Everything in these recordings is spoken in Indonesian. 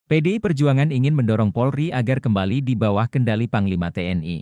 PDI Perjuangan ingin mendorong Polri agar kembali di bawah kendali Panglima TNI.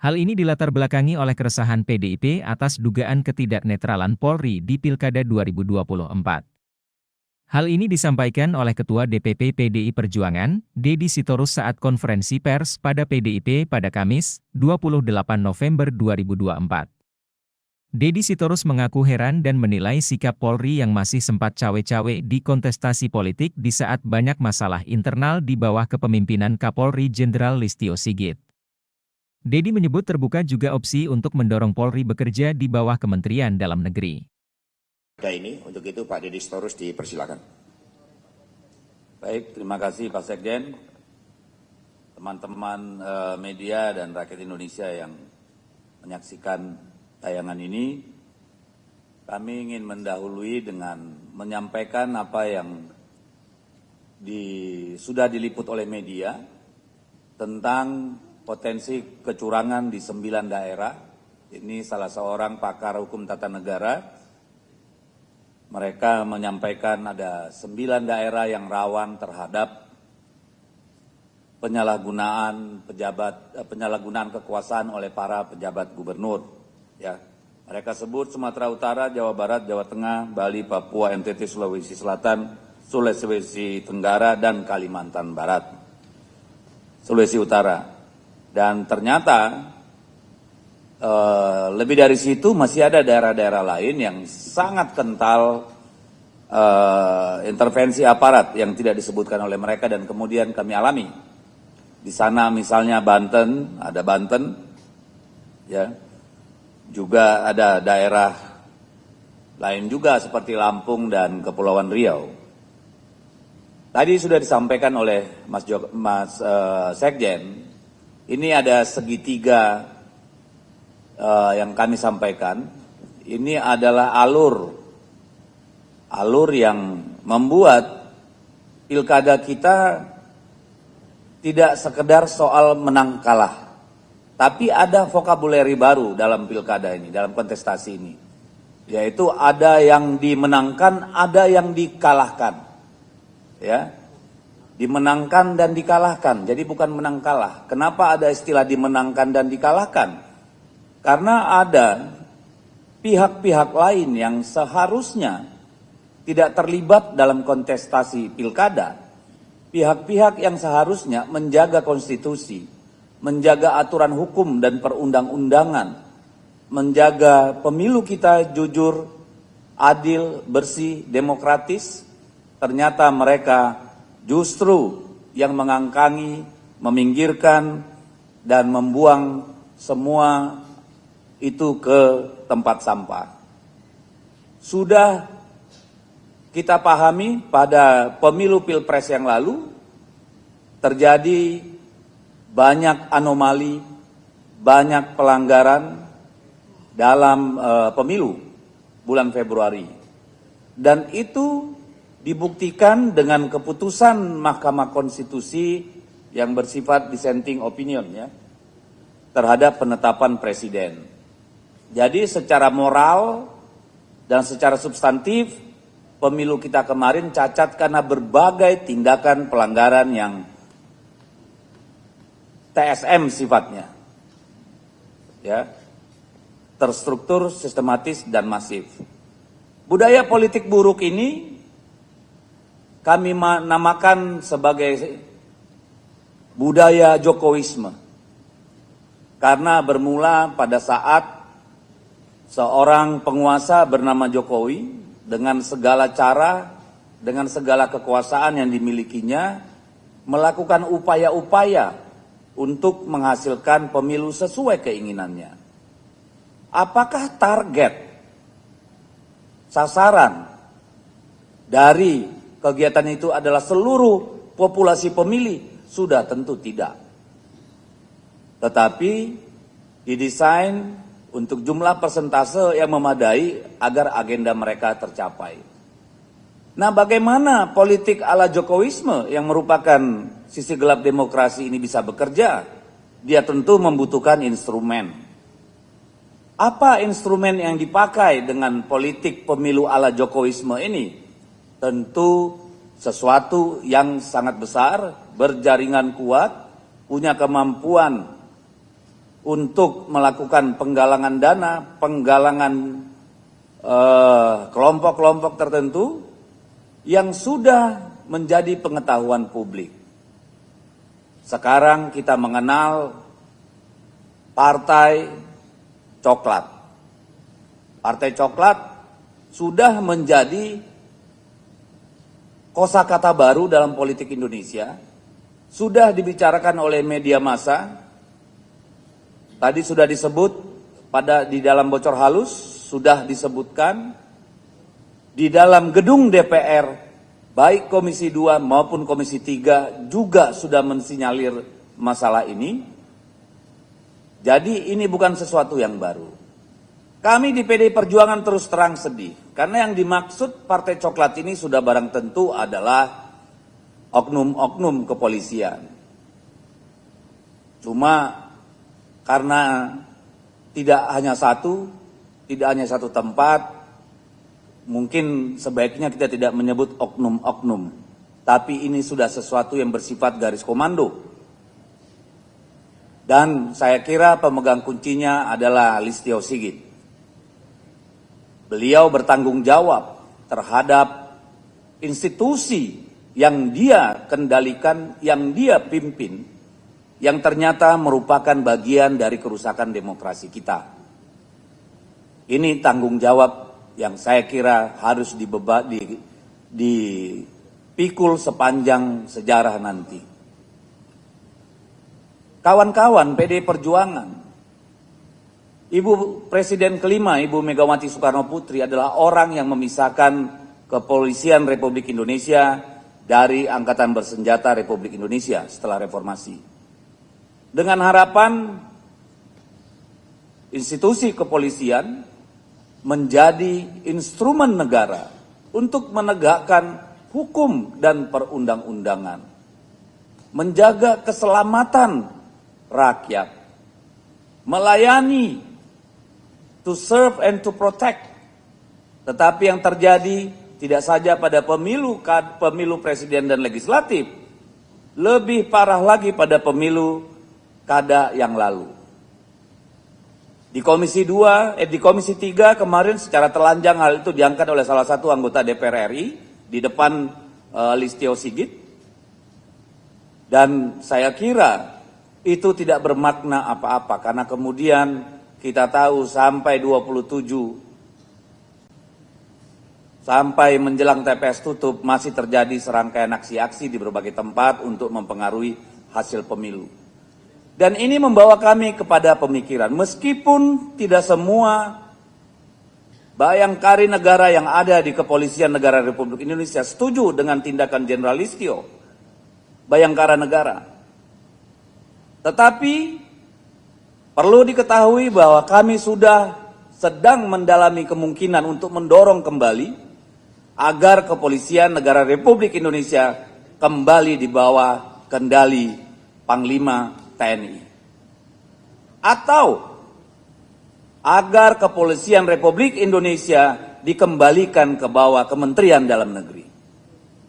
Hal ini dilatar belakangi oleh keresahan PDIP atas dugaan ketidaknetralan Polri di Pilkada 2024. Hal ini disampaikan oleh Ketua DPP PDI Perjuangan, Deddy Sitorus saat konferensi pers pada PDIP pada Kamis, 28 November 2024. Deddy Sitorus mengaku heran dan menilai sikap Polri yang masih sempat cawe-cawe di kontestasi politik di saat banyak masalah internal di bawah kepemimpinan Kapolri Jenderal Listio Sigit. Deddy menyebut terbuka juga opsi untuk mendorong Polri bekerja di bawah Kementerian Dalam Negeri. Ini untuk itu Pak Deddy Sitorus dipersilakan. Baik, terima kasih Pak Sekjen, teman-teman media dan rakyat Indonesia yang menyaksikan tayangan ini. Kami ingin mendahului dengan menyampaikan apa yang sudah diliput oleh media tentang potensi kecurangan di 9 daerah. Ini salah seorang pakar hukum tata negara. Mereka menyampaikan ada 9 daerah yang rawan terhadap penyalahgunaan kekuasaan oleh para pejabat gubernur. Ya, mereka sebut Sumatera Utara, Jawa Barat, Jawa Tengah, Bali, Papua, NTT, Sulawesi Selatan, Sulawesi Tenggara, dan Kalimantan Barat, Sulawesi Utara. Dan ternyata lebih dari situ masih ada daerah-daerah lain yang sangat kental intervensi aparat yang tidak disebutkan oleh mereka dan kemudian kami alami. Di sana misalnya Banten, ada Banten, ya. Juga ada daerah lain juga seperti Lampung dan Kepulauan Riau. Tadi sudah disampaikan oleh Mas Sekjen, ini ada segitiga yang kami sampaikan. Ini adalah alur yang membuat pilkada kita tidak sekedar soal menang kalah. Tapi ada vokabuleri baru dalam pilkada ini, dalam kontestasi ini. Yaitu ada yang dimenangkan, ada yang dikalahkan. Ya. Dimenangkan dan dikalahkan. Jadi bukan menang kalah. Kenapa ada istilah dimenangkan dan dikalahkan? Karena ada pihak-pihak lain yang seharusnya tidak terlibat dalam kontestasi pilkada. Pihak-pihak yang seharusnya menjaga konstitusi, menjaga aturan hukum dan perundang-undangan, menjaga pemilu kita jujur, adil, bersih, demokratis, ternyata mereka justru yang mengangkangi, meminggirkan, dan membuang semua itu ke tempat sampah. Sudah kita pahami pada pemilu pilpres yang lalu, terjadi banyak anomali, banyak pelanggaran dalam pemilu bulan Februari. Dan itu dibuktikan dengan keputusan Mahkamah Konstitusi yang bersifat dissenting opinion ya, terhadap penetapan presiden. Jadi secara moral dan secara substantif, pemilu kita kemarin cacat karena berbagai tindakan pelanggaran yang TSM sifatnya, ya, terstruktur, sistematis, dan masif. Budaya politik buruk ini kami namakan sebagai budaya Jokowisme, karena bermula pada saat seorang penguasa bernama Jokowi dengan segala cara, dengan segala kekuasaan yang dimilikinya, melakukan upaya-upaya untuk menghasilkan pemilu sesuai keinginannya. Apakah target, sasaran dari kegiatan itu adalah seluruh populasi pemilih? Sudah tentu tidak. Tetapi didesain untuk jumlah persentase yang memadai agar agenda mereka tercapai. Nah, bagaimana politik ala Jokowisme yang merupakan sisi gelap demokrasi ini bisa bekerja? Dia tentu membutuhkan instrumen. Apa instrumen yang dipakai dengan politik pemilu ala Jokowisme ini? Tentu sesuatu yang sangat besar, berjaringan kuat, punya kemampuan untuk melakukan penggalangan dana, penggalangan kelompok-kelompok tertentu yang sudah menjadi pengetahuan publik. Sekarang kita mengenal Partai Coklat. Partai Coklat sudah menjadi kosakata baru dalam politik Indonesia, sudah dibicarakan oleh media massa. Tadi sudah disebut di dalam bocor halus, sudah disebutkan di dalam gedung DPR, baik Komisi 2 maupun Komisi 3 juga sudah mensinyalir masalah ini. Jadi ini bukan sesuatu yang baru. Kami di PDI Perjuangan terus terang sedih, karena yang dimaksud Partai Coklat ini sudah barang tentu adalah oknum-oknum kepolisian. Cuma karena tidak hanya satu tempat, mungkin sebaiknya kita tidak menyebut oknum-oknum, tapi ini sudah sesuatu yang bersifat garis komando. Dan saya kira pemegang kuncinya adalah Listio Sigit. Beliau bertanggung jawab terhadap institusi yang dia kendalikan, yang dia pimpin, yang ternyata merupakan bagian dari kerusakan demokrasi kita. Ini tanggung jawab yang saya kira harus dipikul sepanjang sejarah nanti. Kawan-kawan PDI Perjuangan, Ibu Presiden kelima, Ibu Megawati Soekarno Putri adalah orang yang memisahkan Kepolisian Republik Indonesia dari Angkatan Bersenjata Republik Indonesia setelah reformasi. Dengan harapan institusi kepolisian menjadi instrumen negara untuk menegakkan hukum dan perundang-undangan, menjaga keselamatan rakyat, melayani, to serve and to protect. Tetapi yang terjadi tidak saja pada pemilu presiden dan legislatif, lebih parah lagi pada pemilu kada yang lalu. Di Komisi 3 kemarin secara telanjang hal itu diangkat oleh salah satu anggota DPR RI di depan Listio Sigit. Dan saya kira itu tidak bermakna apa-apa, karena kemudian kita tahu sampai 27 sampai menjelang TPS tutup masih terjadi serangkaian aksi-aksi di berbagai tempat untuk mempengaruhi hasil pemilu. Dan ini membawa kami kepada pemikiran, meskipun tidak semua bayangkari negara yang ada di Kepolisian Negara Republik Indonesia setuju dengan tindakan Jenderal Listio, Bayangkara Negara. Tetapi perlu diketahui bahwa kami sudah sedang mendalami kemungkinan untuk mendorong kembali agar Kepolisian Negara Republik Indonesia kembali di bawah kendali Panglima TNI. Atau agar Kepolisian Republik Indonesia dikembalikan ke bawah Kementerian Dalam Negeri.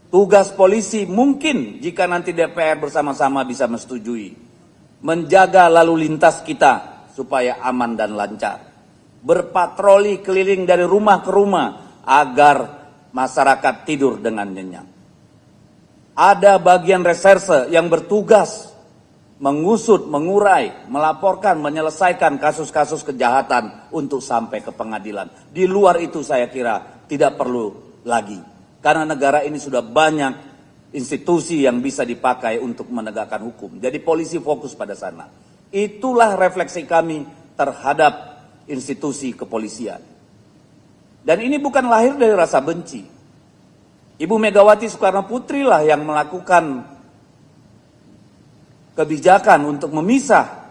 Tugas polisi mungkin jika nanti DPR bersama-sama bisa menyetujui, menjaga lalu lintas kita supaya aman dan lancar. Berpatroli keliling dari rumah ke rumah agar masyarakat tidur dengan nyenyak. Ada bagian reserse yang bertugas mengusut, mengurai, melaporkan, menyelesaikan kasus-kasus kejahatan untuk sampai ke pengadilan. Di luar itu saya kira tidak perlu lagi. Karena negara ini sudah banyak institusi yang bisa dipakai untuk menegakkan hukum. Jadi polisi fokus pada sana. Itulah refleksi kami terhadap institusi kepolisian. Dan ini bukan lahir dari rasa benci. Ibu Megawati Soekarno Putri lah yang melakukan kebijakan untuk memisah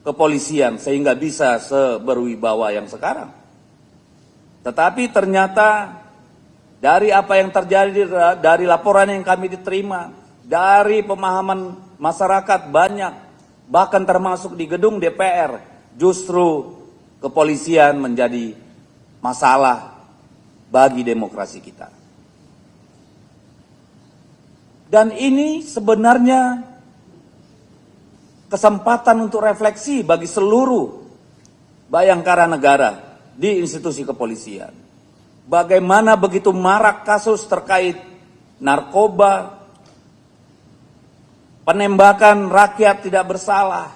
kepolisian sehingga bisa seberwibawa yang sekarang. Tetapi ternyata dari apa yang terjadi, dari laporan yang kami diterima, dari pemahaman masyarakat banyak, bahkan termasuk di gedung DPR, justru kepolisian menjadi masalah bagi demokrasi kita. Dan ini sebenarnya kesempatan untuk refleksi bagi seluruh bayangkara negara di institusi kepolisian. Bagaimana begitu marak kasus terkait narkoba, penembakan rakyat tidak bersalah,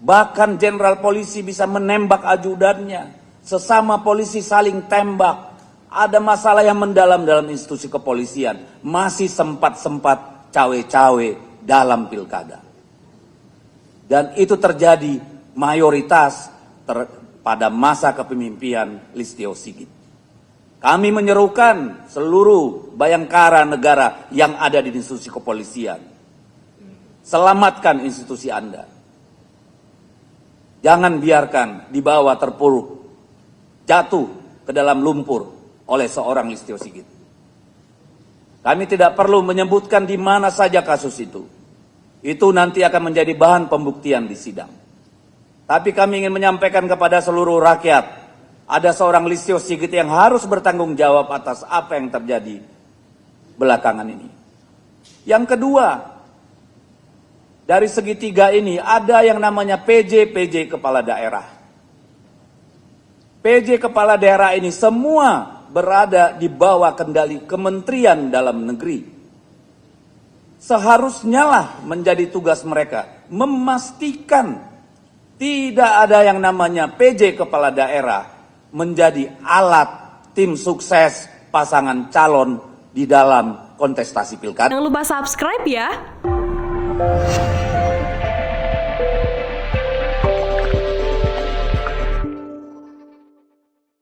bahkan jenderal polisi bisa menembak ajudannya, sesama polisi saling tembak, ada masalah yang mendalam dalam institusi kepolisian, masih sempat-sempat cawe-cawe dalam pilkada. Dan itu terjadi mayoritas pada masa kepemimpinan Listio Sigit. Kami menyerukan seluruh bayangkara negara yang ada di institusi kepolisian. Selamatkan institusi Anda. Jangan biarkan dibawa terpuruk, jatuh ke dalam lumpur oleh seorang Listio Sigit. Kami tidak perlu menyebutkan di mana saja kasus itu. Itu nanti akan menjadi bahan pembuktian di sidang. Tapi kami ingin menyampaikan kepada seluruh rakyat, ada seorang Listio Sigit yang harus bertanggung jawab atas apa yang terjadi belakangan ini. Yang kedua, dari segitiga ini ada yang namanya PJ kepala daerah. PJ kepala daerah ini semua berada di bawah kendali Kementerian Dalam Negeri. Seharusnya lah menjadi tugas mereka memastikan tidak ada yang namanya PJ kepala daerah menjadi alat tim sukses pasangan calon di dalam kontestasi pilkada. Jangan lupa subscribe ya.